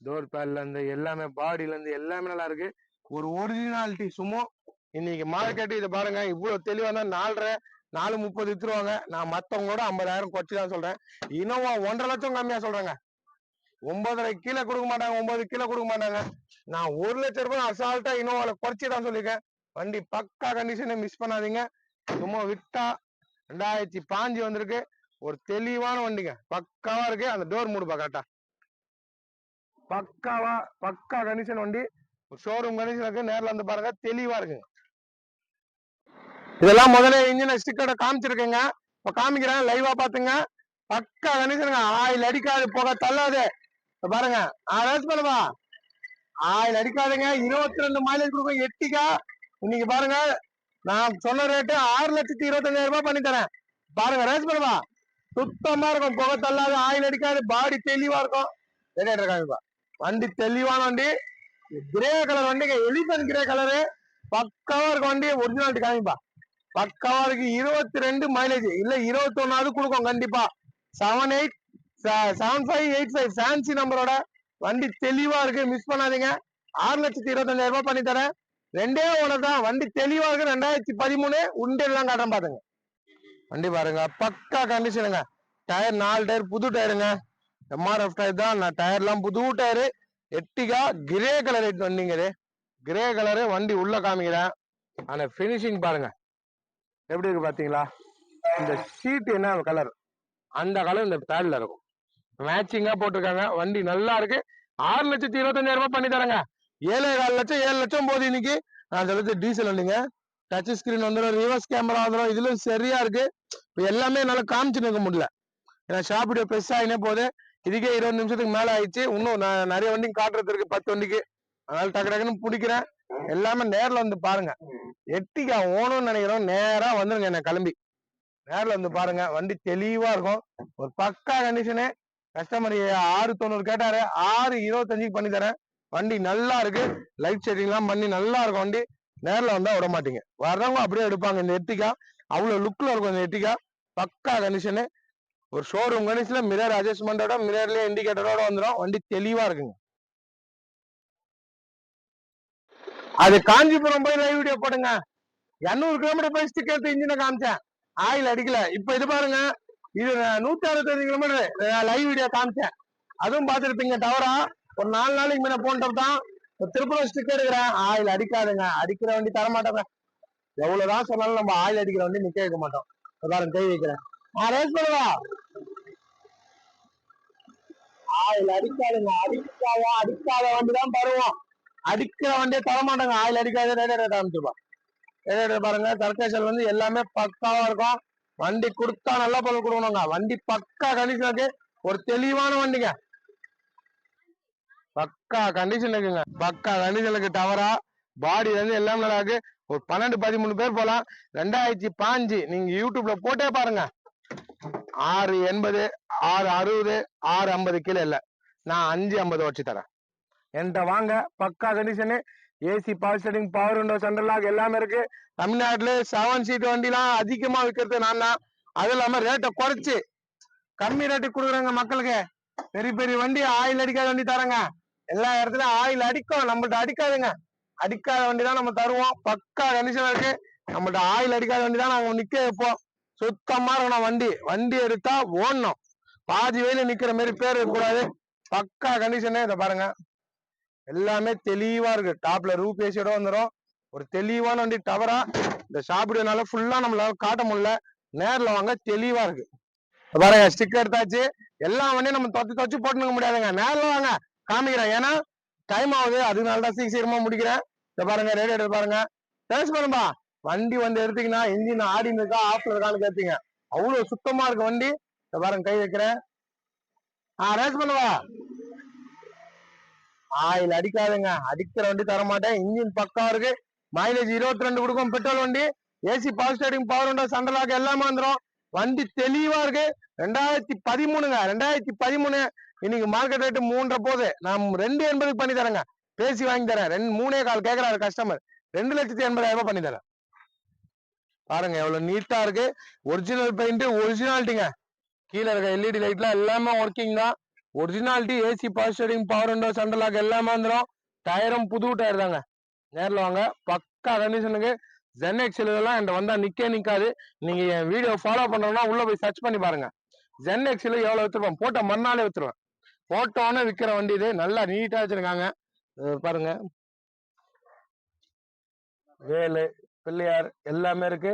டோர் பேட்ல இருந்து எல்லாமே, பாடியில இருந்து எல்லாமே நல்லா இருக்கு. ஒரு ஒரிஜினாலிட்டி. சும்மா இன்னைக்கு மார்க்கெட் இதை பாருங்க. இவ்வளவு தெளிவா தான் 4.5 4.30 வித்துருவாங்க. நான் மத்தவங்களோட 50,000 குறைச்சு தான் சொல்றேன். இனோவா 1.5 லட்சம் கம்மியா சொல்றேங்க. 9.5 கீழே கொடுக்க மாட்டாங்க. 9 கீழே கொடுக்க மாட்டாங்க. நான் 1 லட்சம் ரூபாய் அசால்ட்டா இனோவால குறைச்சி தான் சொல்லியிருக்கேன். வண்டி பக்கா கண்டிஷனை மிஸ் பண்ணாதீங்க. சும்மா விட்டா 2005 வந்திருக்கு. ஒரு தெளிவான வண்டிங்க. பக்காவா இருக்கு. அந்த டோர் மூடு கரெக்டா பக்கா கண்டிஷன் வண்டி. ஷோரூம் கண்டிஷன் இருக்கு. நேரில் வந்து பாருங்க. தெளிவா இருக்குங்க. இதெல்லாம் முதல்ல இன்ஜின் ஸ்டிக்கரோட காமிச்சிருக்கேங்க. இப்ப காமிக்கிறேன். லைவா பாத்துங்க. பக்கா கண்டிஷனுங்க. ஆயில் அடிக்காது, புகை தள்ளாது. பாருங்க. ரேஸ் பண்ணுவா. ஆயில் அடிக்காதுங்க. 22 மைலேஜ் கொடுக்கும். எட்டிக்கா இன்னைக்கு பாருங்க. நான் சொன்ன ரேட்டு 6,25,000 ரூபாய் பண்ணி தரேன். பாருங்க. ரேஸ் பண்ணுவா. சுத்தமா இருக்கும். புகை தள்ளாது, ஆயில் அடிக்காது, பாடி தெளிவா இருக்கும். காமிப்பா. வண்டி தெளிவான வண்டி. கிரே கலர் வண்டிங்க. எலிபன் கிரே கலரு. பக்காவா இருக்கும் வண்டி. ஒரிஜினாலிட்டி காமிப்பா. பக்காவா இருக்கு. 22 மைலேஜ் இல்ல 21 கொடுக்கும் கண்டிப்பா. 7585 ஃபேன்சி நம்பரோட வண்டி தெளிவா இருக்கு. மிஸ் பண்ணாதீங்க. 6,25,000 ரூபாய் பண்ணி தரேன். 2 ஓனர் தான். வண்டி தெளிவா இருக்கு. 2013 உண்டெல்லாம் காட்டுறேன் பாருங்க. வண்டி பாருங்க. பக்கா கண்டிஷனுங்க. டயர் 4 டயர் புது டயருங்க. MRF டயர் தான். நான் டயர் எல்லாம் புது டயரு. எட்டிகா கிரே கலர் வண்டிங்க. கிரே கலரு வண்டி உள்ள காமிக்கிறேன். ஆனா பினிஷிங் பாருங்க எப்படி இருக்கு பாத்தீங்களா. இந்த ஷீட் என்ன கலர், அந்த கலர் இந்த பேட்ல இருக்கும். மேட்சிங்கா போட்டிருக்காங்க. வண்டி நல்லா இருக்கு. 6,25,000 ரூபாய் பண்ணி தரேங்க. 7,4 லட்சம் 7 லட்சம் போகுது இன்னைக்கு. நான் சொல்றது டீசல் வண்டிங்க. டச் ஸ்கிரீன் வந்துடும், ரிவர்ஸ் கேமரா வந்துடும். இதுல சரியா இருக்கு. இப்ப எல்லாமே என்னால காமிச்சு நிற்க முடியல, ஏன்னா ஷாப் வீடியோ பெருசா ஆகினே போகுது. இதுக்கே 20 நிமிஷத்துக்கு மேல ஆயிடுச்சு. இன்னும் நான் நிறைய வண்டி காட்டுறது இருக்கு, 10 வண்டிக்கு. அதனால டக்கு டக்குன்னு பிடிக்கிறேன். எல்லாமே நேர்ல வந்து பாருங்க. எட்டிக்கா ஓணும்னு நினைக்கிறோம், நேரா வந்துருங்க என்ன கிளம்பி. நேர்ல வந்து பாருங்க, வண்டி தெளிவா இருக்கும். ஒரு பக்கா கண்டிஷனு. கஸ்டமர் 690 கேட்டாரு, 625 பண்ணி தரேன். வண்டி நல்லா இருக்கு, லைட் செட்டிங் எல்லாம் பண்ணி நல்லா இருக்கும் வண்டி. நேர்ல வந்தா விட மாட்டீங்க, வர்றவங்க அப்படியே எடுப்பாங்க. இந்த எட்டிக்கா அவ்வளவு லுக்ல இருக்கும். இந்த எட்டிக்கா பக்கா கண்டிஷனு. ஒரு ஷோரூம் கண்டிஷன்ல மிரர் அட்ஜஸ்ட்மெண்டோட, மிரர்லயே இண்டிகேட்டரோட வந்துடும். வண்டி தெளிவா இருக்குங்க. அது காஞ்சிபுரம் போய் லைவ் வீடியோ போடுங்க. 200 கிலோமீட்டர் போய் ஸ்டிக்கர் எடுத்து இன்ஜினை காமிச்சேன், ஆயில் அடிக்கல. இப்ப இது பாருங்க, இது 165 கிலோமீட்டர் லைவ் வீடியோ காமிச்சேன், அதுவும் பாத்துருப்பீங்க. தவறா ஒரு 4 நாளைக்கு முன்ன போன்றது தான். திருப்பூர் ஸ்டிக்கர் எடுக்கிறேன், ஆயில் அடிக்காதுங்க. அடிக்கிற வண்டி தர மாட்டேங்க. எவ்வளவுதான் சொன்னாலும் நம்ம ஆயில் அடிக்கிற வண்டி நிக்க வைக்க மாட்டோம். பாருங்க, கை வைக்கிறேன். ரேஸ் பண்ணுவா, ஆயில் அடிக்காதுங்க. அடிக்காத வண்டி தான் தருவோம், அடிக்கிற வண்டியை தர மாட்டாங்க. ஆயில் அடிக்காத ரேட் காமிச்சுப்பா. பாருங்க, சர்க்கேஷன் வந்து எல்லாமே பக்காவா இருக்கும். வண்டி கொடுத்தா நல்லா பொருள் கொடுக்கணுங்க. வண்டி பக்கா கண்டிஷனுக்கு, ஒரு தெளிவான வண்டிங்க. பக்கா கண்டிஷன் இருக்குங்க, பக்கா கண்டிஷனுக்கு. டவரா பாடி வந்து எல்லாம் நல்லா இருக்கு. ஒரு 12-13 பேர் போலாம். 2005 நீங்க யூடியூப்ல போட்டே பாருங்க. 680, 660, 650 கீழே இல்ல, நான் 550 வச்சு தரேன். என்கிட்ட வாங்க, பக்கா condition. AC, power steering, power window, central lock எல்லாமே இருக்கு. தமிழ்நாட்டுல 7 சீட் வண்டிலாம் அதிகமா விற்கிறது நான் தான். அது இல்லாம ரேட்டை குறைச்சு கம்மி ரேட்டுக்கு கொடுக்குறாங்க மக்களுக்கு. பெரிய பெரிய வண்டி, ஆயில் அடிக்காத வண்டி தரங்க. எல்லா இடத்துலயும் ஆயில் அடிக்கும், நம்மள்ட்ட அடிக்காதுங்க. அடிக்காத வண்டி தான் நம்ம தருவோம். பக்கா கண்டிஷன் இருக்கு. நம்மள்ட்ட ஆயில் அடிக்காத வண்டி தான் நாங்க நிக்க வைப்போம். சுத்தமா இருக்கணும் வண்டி. வண்டி எடுத்தா ஓடணும், பாதி வயல நிக்கிற மாதிரி பேர் இருக்கக்கூடாது. பக்கா கண்டிஷனு. இதை பாருங்க, எல்லாமே தெளிவா இருக்கு. டாப்ல ரூப் ஏசியோட வந்துடும். ஒரு தெளிவான வண்டி. டவரா இந்த ஷாப்பிடுனால ஃபுல்லா நம்மளால காட்ட முடியல, நேர்ல வாங்க, தெளிவா இருக்கு. பாருங்க, ஸ்டிக்கர் எடுத்தாச்சு. எல்லா வண்டியும் நம்ம தொச்சு போட்டுக்க முடியாதுங்க. நேர்ல வாங்க காமிக்கிறேன், ஏன்னா டைம் ஆகுது. அதனாலதான் சீக்கிரமா முடிக்கிறேன். இத பாருங்க, ரேடியேட்டர் பாருங்க. டேஸ்ட் பண்ணும்பா. வண்டி வந்து எடுத்தீங்கன்னா இன்ஜின் ஆடி இருக்கா ஆஃப்ல இருக்கான்னு கேட்பீங்க, அவ்வளவு சுத்தமா இருக்கு வண்டி. இத பாருங்க, கை வைக்கிறேன். ரேஸ் பண்ணுவா. ஆயில் அடிக்காதுங்க, அடிக்கிற வண்டி தர மாட்டேன். இன்ஜின் பக்கா இருக்கு, மைலேஜ் 22 கொடுக்கும். பெட்ரோல் வண்டி, AC, power steering, power window, central lock எல்லாமே வந்துடும். வண்டி தெளிவா இருக்கு. 2013ங்க, 2013. இன்னைக்கு மார்க்கெட் ரேட்டு 3.5 போகுது. நான் 280 பண்ணி தரேங்க, பேசி வாங்கி தரேன். 3.25 கேட்கறாரு கஸ்டமர், 2,80,000 பண்ணி தரேன். பாருங்க எவ்வளவு நீட்டா இருக்கு. ஒரிஜினல் பெயிண்ட், ஒரிஜினாலிட்டிங்க. கீழே இருக்க எல்இடி லைட்லாம் எல்லாமே ஒர்க்கிங் தான். Originality. AC, power steering, power window, central lock எல்லாமே வந்துடும். டயரும் புது டயர் தாங்க. நேரில் வாங்க, பக்கா கண்டிஷனுக்கு. ZenX எல்லாம் என்கிட்ட வந்தா நிக்காது. நீங்க என் வீடியோ ஃபாலோ பண்றோம்னா உள்ள போய் சர்ச் பண்ணி பாருங்க. ZenX எவ்வளவு வித்துருப்போம், போட்ட மறுநாளே வித்துருவேன். போட்டோன்னு விற்கிற வண்டி இது. நல்லா நீட்டா வச்சிருக்காங்க. பாருங்க, வேலு, பிள்ளையார் எல்லாமே இருக்கு.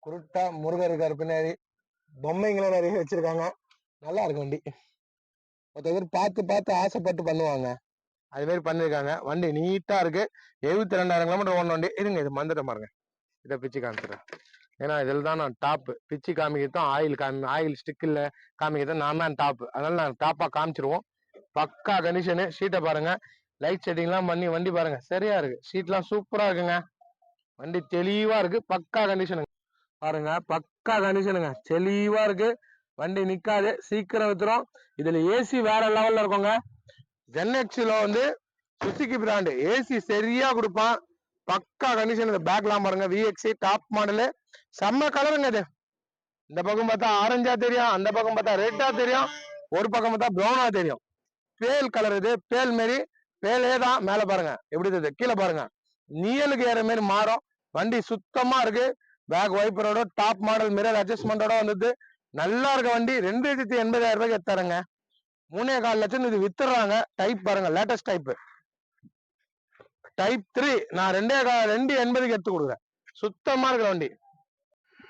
குருட்டா முருகர் இருக்காரு பின்னாடி. பொம்மைங்களும் நிறைய வச்சிருக்காங்க. நல்லா இருக்கு வண்டி. ஒருத்தர் பார்த்து பார்த்து ஆசைப்பட்டு பண்ணுவாங்க, அது மாதிரி பண்ணிருக்காங்க. வண்டி நீட்டா இருக்கு. 72,000 கிலோமீட்டர் ஓடின வண்டி. இருங்க, இது மந்துட்ட பாருங்க, இதை பிச்சு காமிச்சிடுறேன். ஏன்னா இதில் தான் நான் டாப். பிச்சு காமிக்கிறதும் ஆயில் ஸ்டிக்கில் காமிக்கிறதும் நான் தான் டாப். அதனால நான் டாப்பா காமிச்சிருவோம். பக்கா கண்டிஷனு. ஷீட்டை பாருங்க, லைட் செட்டிங்லாம் பண்ணி வண்டி பாருங்க சரியா இருக்கு. ஷீட்லாம் சூப்பரா இருக்குங்க. வண்டி தெளிவா இருக்கு, பக்கா கண்டிஷனுங்க. பாருங்க, பக்கா கண்டிஷனுங்க, தெளிவா இருக்கு. வண்டி நிக்காது, சீக்கிரம் வித்துரும். இதுல ஏசி வேற லெவல்ல இருக்குங்க. ZenX வந்து சுசுகி பிராண்டு ஏசி சரியா கொடுப்பான். பக்கா கண்டிஷன். இந்த பேக்லாம் பாருங்க, VX டாப் மாடலு, செம்ம கலருங்க இது. இந்த பக்கம் பார்த்தா ஆரஞ்சா தெரியும், அந்த பக்கம் பார்த்தா ரெட்டா தெரியும், ஒரு பக்கம் பார்த்தா ப்ரௌனா தெரியும். பேல் கலர் இது, பேல் மாரி. பேலே தான். மேல பாருங்க எப்படி இருக்குது, கீழே பாருங்க நீயலுக்கு ஏற மாதிரி மாறும். வண்டி சுத்தமா இருக்கு. பேக் வைப்பரோட டாப் மாடல், மிரர் அட்ஜஸ்ட்மெண்டோட வந்தது. நல்லா இருக்க வண்டி. 2,80,000 ரூபாய்க்கு எடுத்தாருங்க. 3.25 லட்சம் இது வித்துறாங்க. டைப் பாருங்க, லேட்டஸ்ட் டைப், டைப் 3. நான் 2.80 எடுத்து கொடுக்குறேன். சுத்தமா இருக்கிற வண்டி.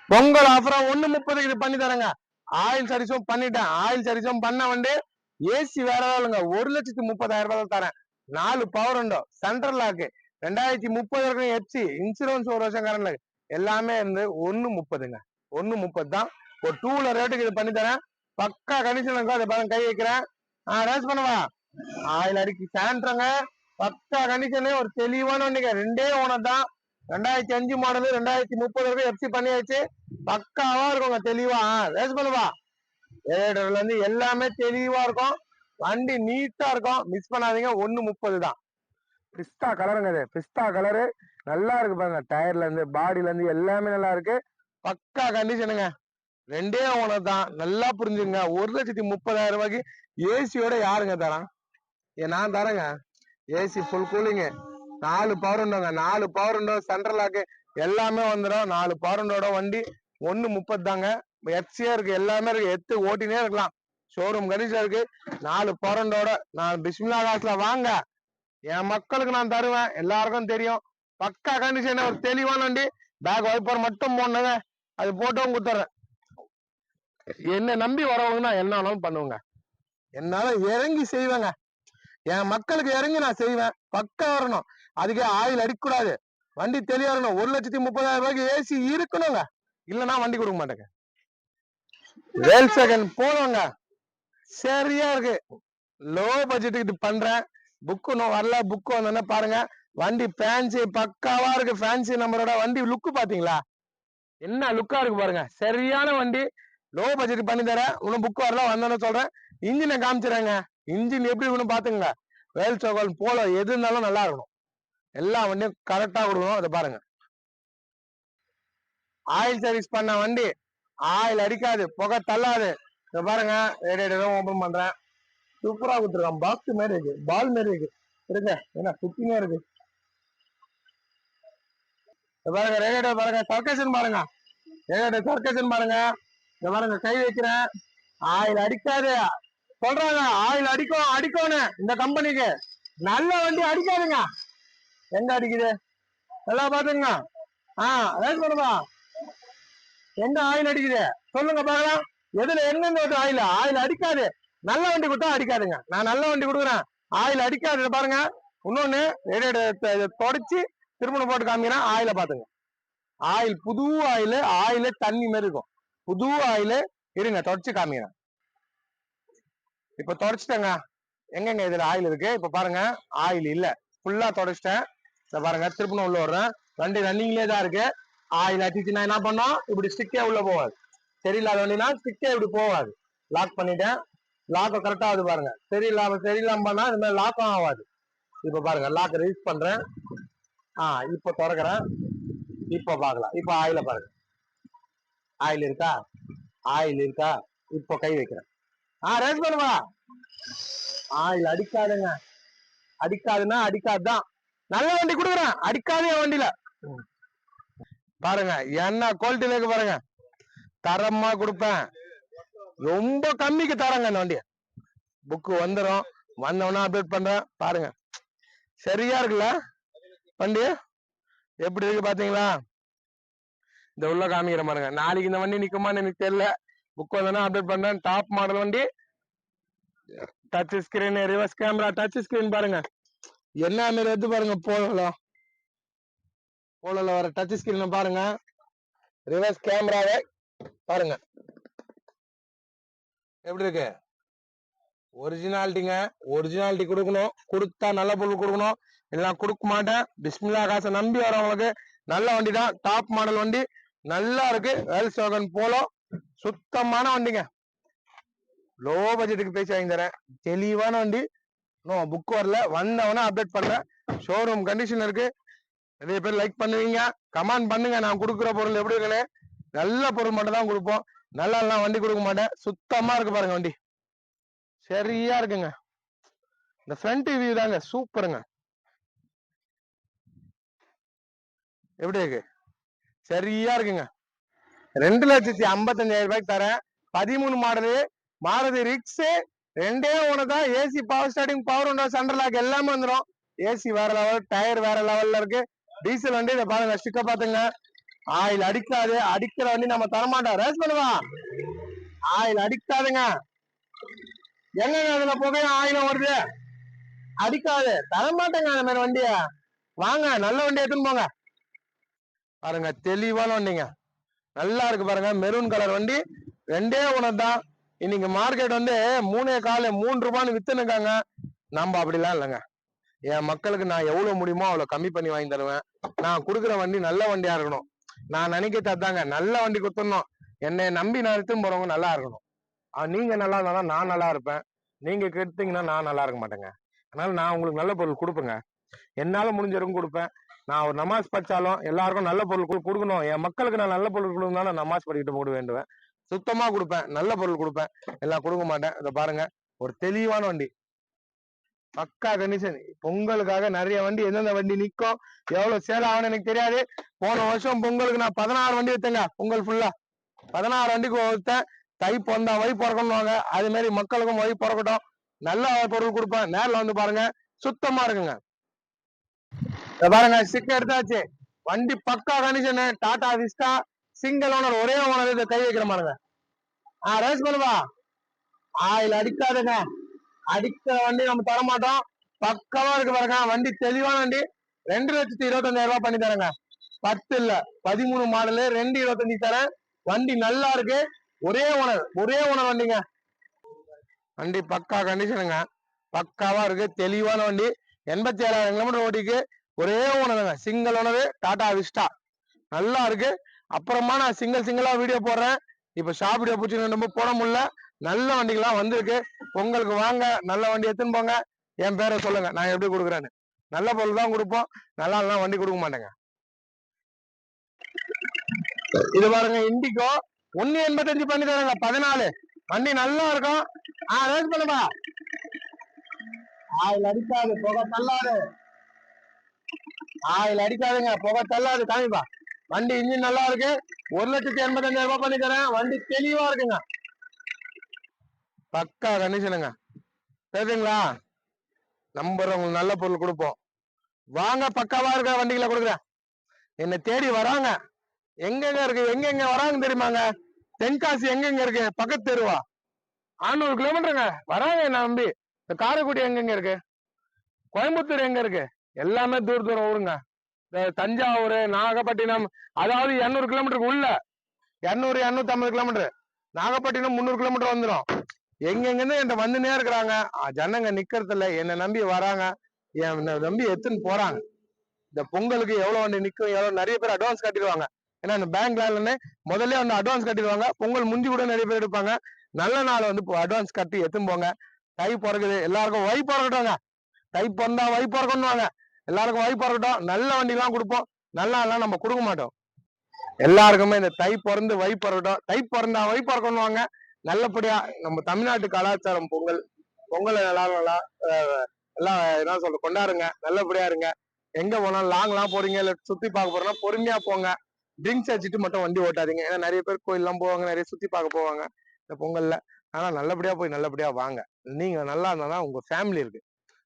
பொங்கல் ஆஃபரா 1.30 இது பண்ணி தரேங்க. ஆயில் சர்வீஸும் பண்ணிட்டேன். ஆயில் சர்வீஸும் பண்ண வண்டி. ஏசி வேற இல்லைங்க, 1,30,30,000 ரூபாய் தரேன். 4 பவர் விண்டோ, சென்ட்ரல் லாக்கு, 2030 வரைக்கும் எஃப்சி இன்சூரன்ஸ் ஒரு வருஷம் கரண்ட்ல எல்லாமே இருந்து 1.30ங்க. 1.30 தான். ஒரு 2 வீலர் ரேட்டுக்கு இது பண்ணி தரேன். பக்கா கண்டிஷன் அதை பாருங்க, கை வைக்கிறேன். ரேஸ் பண்ணவா ஆயில் அடிக்கு சாண்ட்ரங்க. பக்கா கண்டிஷனு, ஒரு தெளிவான வண்டிங்க. 2 ஓனர் தான். 2005 மாடலு, 2030 வரைக்கும் எஃப்சி பண்ணியாச்சு. பக்காவா இருக்குங்க தெளிவா. ரேஸ் பண்ணுவா ஏடர்ல இருந்து எல்லாமே தெளிவா இருக்கும். வண்டி நீட்டா இருக்கும். மிஸ் பண்ணாதீங்க. 1.30 தான். பிஸ்தா கலருங்க. இது பிஸ்தா கலரு நல்லா இருக்கு பாருங்க. டயர்ல இருந்து பாடியில இருந்து எல்லாமே நல்லா இருக்கு. பக்கா கண்டிஷனுங்க. 2 ஓனர் தான். நல்லா புரிஞ்சுங்க. 1,30,000 ரூபாய்க்கு ஏசியோட யாருங்க தரான்? நான் தரேங்க. ஏசி ஃபுல் கூலிங்கு, 4 பவர் விண்டோங்க. 4 பவர் விண்டோ, சென்ட்ரல் லாக்கு எல்லாமே வந்துடும். 4 பவர் விண்டோட வண்டி 1.30 தாங்க. எஃப்சியா இருக்கு, எல்லாமே இருக்கு. எடுத்து ஓட்டினே இருக்கலாம். ஷோரூம் கண்டிஷன் இருக்கு. 4 பவர் விண்டோட. நான் பிஸ்மில்லா காசுல வாங்க, என் மக்களுக்கு நான் தருவேன். எல்லாருக்கும் தெரியும். பக்கா கண்டிஷன், ஒரு தெளிவான வண்டி. பேக் வைப்பர் மட்டும் போடணுங்க. அது போட்டவும் கொடுத்துறேன். என்ன நம்பி வரவங்கன்னா என்ன வேணாலும் பண்ணுவாங்க. என்னால இறங்கி செய்வேங்க. என் மக்களுக்கு இறங்கி நான் செய்வேன். பக்கா வரணும். அதுக்கு ஆயில் அடிக்கூடாது. வண்டி தெளிவா இருக்கணும். 1,30,000 ரூபாய்க்கு ஏசி இருக்கணுங்க. இல்லைன்னா வண்டி கொடுக்க மாட்டேங்க. வேல் செகண்ட் போடுவாங்க. சரியா இருக்கு. லோ பட்ஜெட்டுக்கு இது பண்றேன். புக்கு இன்னும் வரல. புக்கு வந்தோடனே பாருங்க. வண்டி ஃபேன்சி பக்காவா இருக்கு. ஃபேன்சி நம்பரோட வண்டி லுக்கு பாத்தீங்களா? என்ன லுக்கா இருக்கு பாருங்க. சரியான வண்டி. லோ பட்ஜெட் பண்ணி தரேன். இன்னும் புக் வரல, வந்தோன்னு சொல்றேன். இன்ஜினை காமிச்சிடறேங்க. இன்ஜின் எப்படி இருக்கணும் பாத்துங்க. வேல் சோகல் போல எது இருந்தாலும் நல்லா இருக்கணும். எல்லா வண்டியும் கரெக்டா கொடுக்கணும். அதை பாருங்க. ஆயில் சர்வீஸ் பண்ண வண்டி. ஆயில் அடிக்காது, புகை தள்ளாது. இதை பாருங்க. ரேடியேட்டர் ஓபன் பண்றேன். சூப்பரா கொடுத்துருக்கான். பாக்ஸ் மாதிரி இருக்கு, பால் மாதிரி இருக்கு. இருக்கு என்ன குட்டிங்க இருக்கு. பாருங்க ரேடியேட்டர் பாருங்க. சர்க்கேஷன் பாருங்க. ரேடியேட்டர் சர்க்கேஷன் பாருங்க. இந்த பாருங்க, கை வைக்கிறேன். ஆயில் அடிக்காது சொல்றாங்க. ஆயில் அடிக்கும்னு இந்த கம்பெனிக்கு. நல்ல வண்டி அடிக்காதுங்க. எங்க அடிக்குது நல்லா பாத்துங்க. ரேஸ் பண்ணுவா. எங்க ஆயில் அடிக்குது சொல்லுங்க பாக்கலாம். எதுல எங்க ஆயில் அடிக்காது. நல்ல வண்டி கொடுத்தா அடிக்காதுங்க. நான் நல்ல வண்டி கொடுக்குறேன். ஆயில் அடிக்காது பாருங்க. இன்னொன்னு தொடச்சு திரும்ப போட்டு காமிக்கிறேன். ஆயில பாத்துங்க. ஆயில் புது ஆயில். ஆயில தண்ணி மாதிரி இருக்கும். புது ஆயில். இருங்க தொடச்சு காமிக்கிறேன். இப்ப தொடச்சிட்டேங்க. எங்கெங்க இதுல ஆயில் இருக்கு இப்ப பாருங்க. ஆயில் இல்ல, ஃபுல்லா தொடச்சிட்டேன். இத பாருங்க, திருப்பணும் உள்ள வர்றேன். வண்டி ரன்னிங்லேயே தான் இருக்கு. ஆயில் அடிச்சுன்னா என்ன பண்ணோம், இப்படி ஸ்டிக்கே உள்ள போவாது. சரியில்லாத வண்டினா ஸ்டிக்கே இப்படி போவாது. லாக் பண்ணிட்டேன். லாக்க கரெக்டா ஆகுது பாருங்க. சரியில்லாம பண்ணா இது மாதிரி லாக்கும் ஆகாது. இப்ப பாருங்க, லாக் ரிலீஸ் பண்றேன். இப்ப திறக்கிறேன். இப்ப பாக்கலாம். இப்ப ஆயில பாருங்க. ஆயில் இருக்கா? ஆயில் இருக்கா? இப்ப கை வைக்கிறேன். ரேஸ் பண்ணுவா. ஆயில் அடிக்காதுங்க. அடிக்காதுன்னா அடிக்காதுதான். நல்ல வண்டி கொடுக்குறேன். அடிக்காதே வண்டியில பாருங்க. என்ன குவாலிட்டியில இருக்கு பாருங்க. தரமா கொடுப்பேன். ரொம்ப கம்மிக்கு தரங்க இந்த வண்டிய. புக்கு வந்துடும். வந்தவொன்னா அப்டேட் பண்றேன். பாருங்க, சரியா இருக்குல்ல வண்டி? எப்படி இருக்கு பாத்தீங்களா? இந்த உள்ள காமிக்கிற பாருங்க. நாளைக்கு இந்த வண்டி நிக்குமான்னு எனக்கு தெரியல. புக் வந்தோன்னா அப்டேட் பண்றேன். டாப் மாடல் வண்டி. Touch screen, reverse camera, touch screen பாருங்க. என்ன மாதிரி எடுத்து பாருங்க. போலோல வர டச் ஸ்கிரீன் பாருங்க. ரிவர்ஸ் கேமராவை பாருங்க எப்படி இருக்கு. ஒரிஜினாலிட்டிங்க. ஒரிஜினாலிட்டி கொடுக்கணும். கொடுத்தா நல்ல பொருள் கொடுக்கணும். எல்லாம் கொடுக்க மாட்டேன். பிஸ்மில்லா காசை நம்பி வரவங்களுக்கு நல்ல வண்டி தான். டாப் மாடல் வண்டி நல்லா இருக்கு. வேல்ஸ்வாகன் போலோ சுத்தமான வண்டிங்க. லோ பட்ஜெட்டுக்கு பேசி வாங்கி தரேன். தெளிவான வண்டி. இன்னும் புக் வரல, வந்தவனா அப்டேட் பண்றேன். ஷோரூம் கண்டிஷன் இருக்கு. நிறைய பேர் லைக் பண்ணுவீங்க, கமெண்ட் பண்ணுங்க. நான் கொடுக்குற பொருள் எப்படி இருக்குன்னு. நல்ல பொருள் மட்டும் தான் கொடுப்போம். நல்லா வண்டி கொடுக்க மாட்டேன். சுத்தமா இருக்கு பாருங்க வண்டி. சரியா இருக்குங்க. இந்த ஃப்ரண்ட் வியூ தாங்க சூப்பருங்க. எப்படி இருக்கு? சரியா இருக்குங்க. 2,55,000 ரூபாய்க்கு தரேன். 13 மாடலு. மாருதி ரிக்ஸ். 2 ஓனர் தான். AC, power steering, power window, central lock எல்லாமே வந்துடும். ஏசி வேற லெவல், டயர் வேற லெவல்ல இருக்கு. டீசல் வண்டி. இதை பாருங்க, ஸ்டிக்கர் பாத்துங்க. ஆயில் அடிக்காது. அடிக்கிற வண்டி நம்ம தரமாட்டோம். ரேஸ் பண்ணுவா. ஆயில் அடிக்காதுங்க. எங்க அதுல புகையும் ஆயிலும் வருது. அடிக்காது. தரமாட்டேங்க அந்த மாதிரி வண்டிய. வாங்க நல்ல வண்டி எடுத்துன்னு போங்க. பாருங்க தெளிவான வண்டிங்க, நல்லா இருக்கு பாருங்க. மெரூன் கலர் வண்டி, 2 ஓனர் தான். இன்னைக்கு மார்க்கெட் வந்து 3.25 3 ரூபான்னு வித்துனுக்காங்க. நம்ம அப்படிலாம் இல்லைங்க. என் மக்களுக்கு நான் எவ்வளவு முடியுமோ அவ்வளவு கம்மி பண்ணி வாங்கி தருவேன். நான் கொடுக்குற வண்டி நல்ல வண்டியா இருக்கணும். நான் நினைக்கிறது அதாங்க, நல்ல வண்டி கொடுத்துடணும். என்னை நம்பி நான் எடுத்துன்னு போறவங்க நல்லா இருக்கணும். நீங்க நல்லா இருந்தாதான் நான் நல்லா இருப்பேன். நீங்க கெடுத்தீங்கன்னா நான் நல்லா இருக்க மாட்டேங்க. அதனால நான் உங்களுக்கு நல்ல பொருள் கொடுப்பேங்க. என்னால முடிஞ்சவரைக்கும் கொடுப்பேன். நான் ஒரு நமாஸ் படிச்சாலும் எல்லாருக்கும் நல்ல பொருள் கொடுக்கணும். என் மக்களுக்கு நான் நல்ல பொருள் கொடுக்கணும். நான் நமாஸ் படிக்கிட்டு போட வேண்டுவேன். சுத்தமா கொடுப்பேன், நல்ல பொருள் கொடுப்பேன். எல்லாம் கொடுக்க மாட்டேன். இதை பாருங்க, ஒரு தெளிவான வண்டி, பக்கா கண்டிஷன். பொங்கலுக்காக நிறைய வண்டி, எந்தெந்த வண்டி நிக்கும், எவ்வளவு சேல் ஆகும்னு எனக்கு தெரியாது. போன வருஷம் பொங்கலுக்கு நான் 16 வண்டி வித்தேங்க. பொங்கல் ஃபுல்லா 16 வண்டிக்கு வித்தேன். தை பொந்தா வழி பிறக்கணுவாங்க, அது மாதிரி மக்களுக்கும் வழி பிறக்கட்டும். நல்ல பொருள் கொடுப்பேன். நேரில் வந்து பாருங்க, சுத்தமா இருக்குங்க. பாருங்க ஸ்டிக் எடுத்தாச்சு. வண்டி பக்கா condition. Tata Vista, single owner, ஒரே ஓனர். இதை கை வைக்கிற பாருங்க. ரேஸ் பண்ணுவா, ஆயில் அடிக்காதுங்க. அடிக்கிற வண்டி நம்ம தர மாட்டோம். பக்கவா இருக்கு பாருங்க, வண்டி தெளிவான வண்டி. 2,25,000 ரூபாய் பண்ணி தரேங்க. 10 இல்ல 13 மாடலு, 2,25 தரேன். வண்டி நல்லா இருக்கு, ஒரே ஓனர் வண்டிங்க. வண்டி பக்கா கண்டிஷனுங்க, பக்காவா இருக்கு, தெளிவான வண்டி. 87,000 கிலோமீட்டர் ஓடிக்கு, ஒரே ஓனருங்க, சிங்கிள் ஓனரு, டாடா விஸ்டா. நல்லா இருக்கு. அப்புறமா நான் சிங்கிளா வீடியோ போடுறேன். இப்ப ஷாப் வீடியோ பிடிச்சி ரொம்ப போட முடியல. நல்ல வண்டிகள்லாம் வந்திருக்கு. உங்களுக்கு வாங்க, நல்ல வண்டி எடுத்துன்னு போங்க. என் பேரை சொல்லுங்க, நான் எப்படி கொடுக்குறேன்னு. நல்ல பொருள் தான் கொடுப்போம், நல்லா வண்டி கொடுக்க மாட்டேங்க. இது பாருங்க இண்டிகோ, 1,85 பண்ணி தராங்க. 14 வண்டி நல்லா இருக்கும். ரேஸ் பண்ணுப்பா. ஆயில் அடிக்காது, புகை தள்ளாது. ஆயில் அடிக்காதுங்க, புகை தள்ளாது. காமிப்பா. வண்டி இன்ஜின் நல்லா இருக்கு. 1,85,000 ரூபாய் பண்ணி தரேன். வண்டி தெளிவா இருக்குங்க, பக்கா கண்டிஷனுங்க. சரிங்களா? நம்பர் உங்களுக்கு நல்ல பொருள் கொடுப்போம். வாங்க, பக்காவா இருக்க வண்டிகளை கொடுக்குறேன். என்னை தேடி வராங்க. எங்கெங்க இருக்கு, எங்கெங்க வராங்க தெரியுமாங்க? தென்காசி எங்கெங்க இருக்கு, பக்கத்து தெருவா, 600 கிலோமீட்டருங்க. வராங்க என்ன நம்பி. இந்த காரைக்குடி எங்கெங்க இருக்கு, கோயம்புத்தூர் எங்க இருக்கு, எல்லாமே தூரம் ஊருங்க. இந்த தஞ்சாவூர், நாகப்பட்டினம், அதாவது 200 கிலோமீட்டருக்கு உள்ள, 200-250 கிலோமீட்டர். நாகப்பட்டினம் 300 கிலோமீட்டர் வந்துடும். எங்கெங்கன்னு என்கிட்ட வந்துனே இருக்கிறாங்க. ஜனங்க நிக்கிறது இல்ல, என்னை நம்பி வராங்க, என்னை நம்பி எடுத்துன்னு போறாங்க. இந்த பொங்கலுக்கு எவ்வளவு வண்டி நிக்கும், எவ்வளவு நிறைய பேர் அட்வான்ஸ் கட்டிடுவாங்க. ஏன்னா இந்த பேங்க்ல முதல்ல வந்து அட்வான்ஸ் கட்டிடுவாங்க. பொங்கல் முந்தி கூட நிறைய பேர் எடுப்பாங்க. நல்ல நாள் வந்து அட்வான்ஸ் கட்டி எடுத்துன்னு போங்க. தை பிறகுது, எல்லாருக்கும் வை பிறக்கட்டும்ங்க. தை பிறந்தா வை பிறக்கணுவாங்க. எல்லாருக்கும் வை பிறக்கட்டும். நல்ல வண்டி எல்லாம் கொடுப்போம். நல்லா எல்லாம் நம்ம கொடுக்க மாட்டோம். எல்லாருக்குமே இந்த தை பிறந்து வை பிறக்கட்டும். தை பிறந்தா வை பிறக்கணுவாங்க. நல்லபடியா நம்ம தமிழ்நாட்டு கலாச்சாரம் பொங்கல். பொங்கலை நல்லா எல்லாம் என்ன சொல்ற கொண்டாடுங்க. நல்லபடியா இருங்க. எங்க போனாலும் லாங்லாம் போறீங்க, இல்ல சுத்தி பார்க்க போறோம்னா பொறுமையா போங்க. ட்ரிங்க்ஸ் அடிச்சுட்டு மட்டும் வண்டி ஓட்டாதீங்க. ஏன்னா நிறைய பேர் கோயில்லாம் போவாங்க, நிறைய சுத்தி பார்க்க போவாங்க இந்த பொங்கல்ல. ஆனா நல்லபடியா போய் நல்லபடியா வாங்க. நீங்க நல்லா இருந்தாதான் உங்க ஃபேமிலி இருக்கு.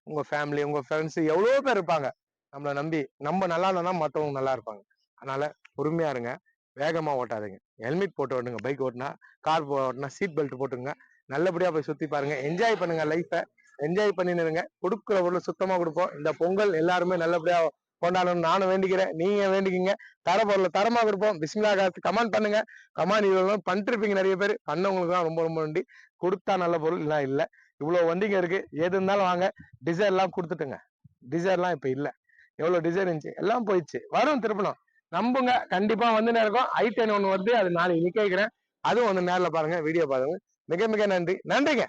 உங்க ஃபேமிலி, உங்க ஃப்ரெண்ட்ஸ் எவ்வளவோ பேர் இருப்பாங்க நம்மளை நம்பி. நம்ம நல்லா இருந்தா மற்றவங்க நல்லா இருப்பாங்க. அதனால பொறுமையா இருங்க, வேகமா ஓட்டாதீங்க. ஹெல்மெட் போட்டு ஓட்டுங்க. பைக் ஓட்டினா, கார் ஓட்டினா சீட் பெல்ட் போட்டுங்க. நல்லபடியா போய் சுத்தி பாருங்க, என்ஜாய் பண்ணுங்க, லைஃபை என்ஜாய் பண்ணிருங்க. கொடுக்குற பொருள் சுத்தமா கொடுப்போம். இந்த பொங்கல் எல்லாருமே நல்லபடியா கொண்டாடணும்னு நானும் வேண்டிக்கிறேன், நீங்க வேண்டிக்கிங்க. தர பொருளை தரமா கொடுப்போம். பிஸ்மில்லா காசு கமெண்ட் பண்ணுங்க. கமெண்ட் இவ்வளவு பண்ணிட்டு இருப்பீங்க நிறைய பேர். பண்ணவங்களுக்கு தான் ரொம்ப நன்றி. கொடுத்தா நல்ல பொருள், இல்ல இல்ல. இவ்வளவு வண்டிங்க இருக்கு, எது இருந்தாலும் வாங்க. டிசைர் எல்லாம் கொடுத்துட்டுங்க. டிசைர்லாம் இப்ப இல்ல. எவ்வளவு டிசைர் இருந்துச்சு எல்லாம் போயிடுச்சு. வரும் திருப்பணும், நம்புங்க. கண்டிப்பா வந்து இருக்கும். i10 ஒண்ணு வருது, அது நாளைக்கு நிக்க வைக்கிறேன். அதுவும் வந்து நேரில் பாருங்க, வீடியோ பாருங்க. மிக மிக நன்றிங்க.